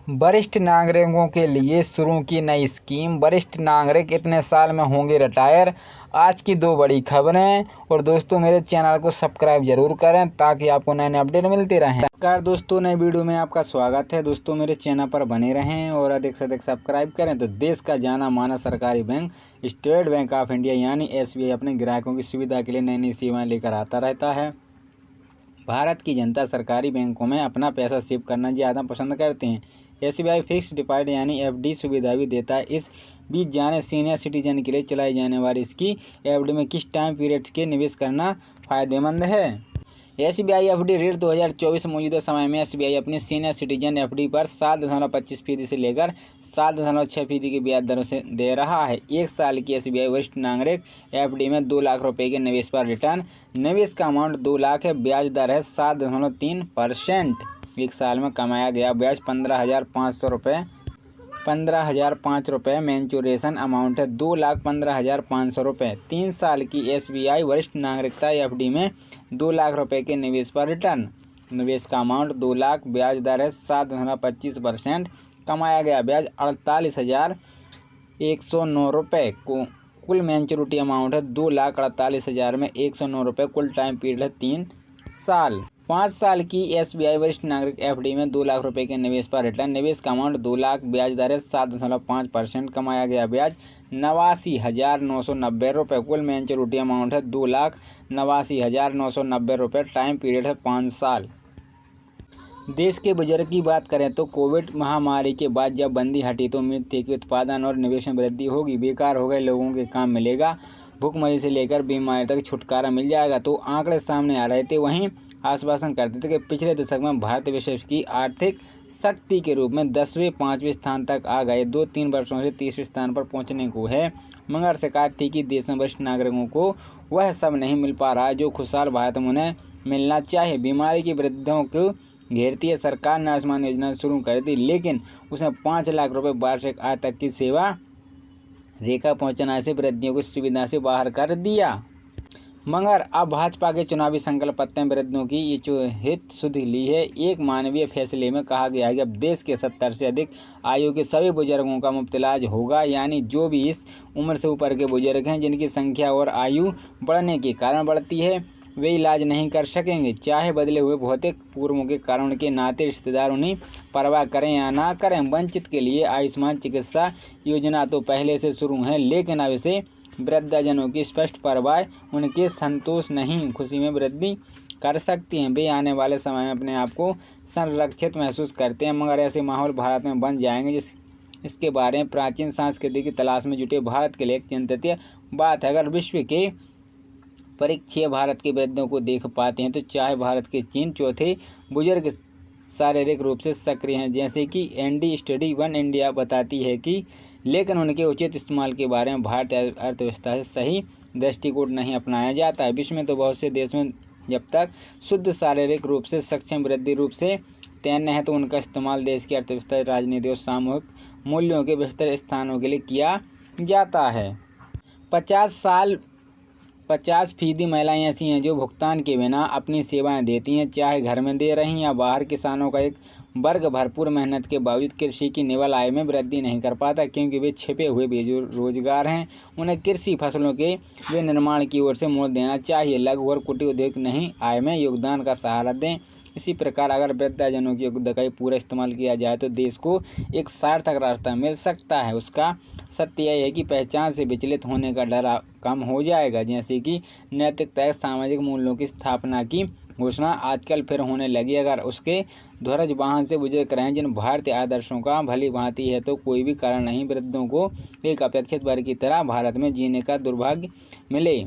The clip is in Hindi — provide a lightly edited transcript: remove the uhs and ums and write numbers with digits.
वरिष्ठ नागरिकों के लिए शुरू की नई स्कीम। वरिष्ठ नागरिक इतने साल में होंगे रिटायर। आज की दो बड़ी खबरें। और दोस्तों मेरे चैनल को सब्सक्राइब जरूर करें ताकि आपको नए नए अपडेट मिलते रहें। नमस्कार दोस्तों, नए वीडियो में आपका स्वागत है। दोस्तों मेरे चैनल पर बने रहें और अधिक से अधिक सब्सक्राइब करें। तो देश का जाना माना सरकारी bank state bank of India यानी SBI अपने ग्राहकों की सुविधा के लिए नई नई सेवाएँ लेकर आता रहता है। भारत की जनता सरकारी बैंकों में अपना पैसा सेव करना ज़्यादा पसंद करते हैं। SBI फिक्स्ड डिपॉजिट यानी FD सुविधा भी देता है। इस बीच जाने सीनियर सिटीजन के लिए चलाई जाने वाली इसकी FD में किस टाइम पीरियड के निवेश करना फ़ायदेमंद है। SBI FD रेट 2024 मौजूदा समय में SBI अपनी सीनियर सिटीजन FD पर 7.25% से लेकर 7.6% की ब्याज दरों से दे रहा है। एक साल की SBI वरिष्ठ नागरिक FD में 2 लाख रुपए के निवेश पर रिटर्न। निवेश का अमाउंट 2 लाख है। ब्याज दर है 7.3%। एक साल में कमाया गया ब्याज 15,005 रुपये। मैच्योरेशन अमाउंट है 2,15,500 रुपये। 3 साल की SBI वरिष्ठ नागरिकता FD में 2 लाख रुपए के निवेश पर रिटर्न। निवेश का अमाउंट 2 लाख। ब्याज दर है 7.25%। कमाया गया ब्याज 48,109 रुपये। कुल मैच्योरिटी अमाउंट है 2,48,000 में 109 रुपये। कुल टाइम पीरियड है 3 साल। 5 साल की SBI वरिष्ठ नागरिक FD में 2 लाख रुपए के निवेश पर रिटर्न। निवेश का अमाउंट 2 लाख। ब्याज दर है 7.5%। कमाया गया ब्याज 89,990 रुपये। कुल मैच्योरिटी अमाउंट है 2,89,990 रुपये। टाइम पीरियड है 5 साल। देश के बुजुर्ग की बात करें तो कोविड महामारी के बाद जब बंदी हटी तो उम्मीद थी कि उत्पादन और निवेश में वृद्धि होगी, बेकार हो गए लोगों के काम मिलेगा, भूखमरी से लेकर बीमारी तक छुटकारा मिल जाएगा। तो आंकड़े सामने आ रहे थे। वहीं आश्वासन करते थे कि पिछले दशक में भारत विश्व की आर्थिक शक्ति के रूप में 10वें 5वें स्थान तक आ गए। 2-3 वर्षों से तीसरे स्थान पर पहुंचने को है। मगर शिकायत थी कि देश में वरिष्ठ नागरिकों को वह सब नहीं मिल पा रहा है जो खुशहाल भारत में उन्हें मिलना चाहिए। बीमारी की वृद्धों को घेरती है। सरकार ने आयुष्मान योजना शुरू कर दी, लेकिन उसने 5 लाख रुपये वार्षिक आय तक की सेवा रेखा पहुँचना से वृद्धियों को सुविधा से बाहर कर दिया। मगर अब भाजपा के चुनावी संकल्प पत्र में वृद्धों की ये हित सुधि ली है। एक मानवीय फैसले में कहा गया है कि अब देश के 70 से अधिक आयु के सभी बुजुर्गों का मुफ्त इलाज होगा। यानी जो भी इस उम्र से ऊपर के बुजुर्ग हैं जिनकी संख्या और आयु बढ़ने के कारण बढ़ती है, वे इलाज नहीं कर सकेंगे, चाहे बदले हुए भौतिक पूर्वों के कारण के नाते रिश्तेदार उन्हें परवाह करें या ना करें। वंचित के लिए आयुष्मान चिकित्सा योजना तो पहले से शुरू है, लेकिन अब इसे वृद्धजनों की स्पष्ट परवाह उनके संतोष नहीं खुशी में वृद्धि कर सकती हैं। वे आने वाले समय में अपने आप को संरक्षित महसूस करते हैं। मगर ऐसे माहौल भारत में बन जाएंगे इसके बारे में प्राचीन संस्कृति की तलाश में जुटे भारत के लिए एक चिंतित बात है। अगर विश्व के परीक्षीय भारत के वृद्धों को देख पाते हैं तो चाहे भारत के चीन चौथे बुजुर्ग शारीरिक रूप से सक्रिय हैं, जैसे कि ND स्टडी 1 इंडिया बताती है कि, लेकिन उनके उचित इस्तेमाल के बारे में भारतीय अर्थव्यवस्था से सही दृष्टिकोण नहीं अपनाया जाता है। विश्व में तो बहुत से देश में जब तक शुद्ध शारीरिक रूप से सक्षम वृद्धि रूप से तैन्य है तो उनका इस्तेमाल देश की अर्थव्यवस्था, राजनीति और सामूहिक मूल्यों के बेहतर स्थानों के लिए किया जाता है। 50% महिलाएं ऐसी हैं जो भुगतान के बिना अपनी सेवाएं देती हैं, चाहे घर में दे रही या बाहर। किसानों का एक वर्ग भरपूर मेहनत के बावजूद कृषि की निवल आय में वृद्धि नहीं कर पाता, क्योंकि वे छिपे हुए बेरोजगार हैं। उन्हें कृषि फसलों के विनिर्माण की ओर से मोड़ देना चाहिए। लघु और कुटीर उद्योग नहीं आय में योगदान का सहारा दें। इसी प्रकार अगर वृद्धजनों की योग्यता का पूरा इस्तेमाल किया जाए तो देश को एक सार्थक रास्ता मिल सकता है। उसका सत्य यह है कि पहचान से विचलित होने का डर कम हो जाएगा, जैसे कि नैतिकता, सामाजिक मूल्यों की स्थापना की घोषणा आजकल फिर होने लगी। अगर उसके ध्वज वाहन से गुजर रहे हैं जिन भारतीय आदर्शों का भली भांति है तो कोई भी कारण नहीं वृद्धों को एक अपेक्षित वर्ग की तरह भारत में जीने का दुर्भाग्य मिले।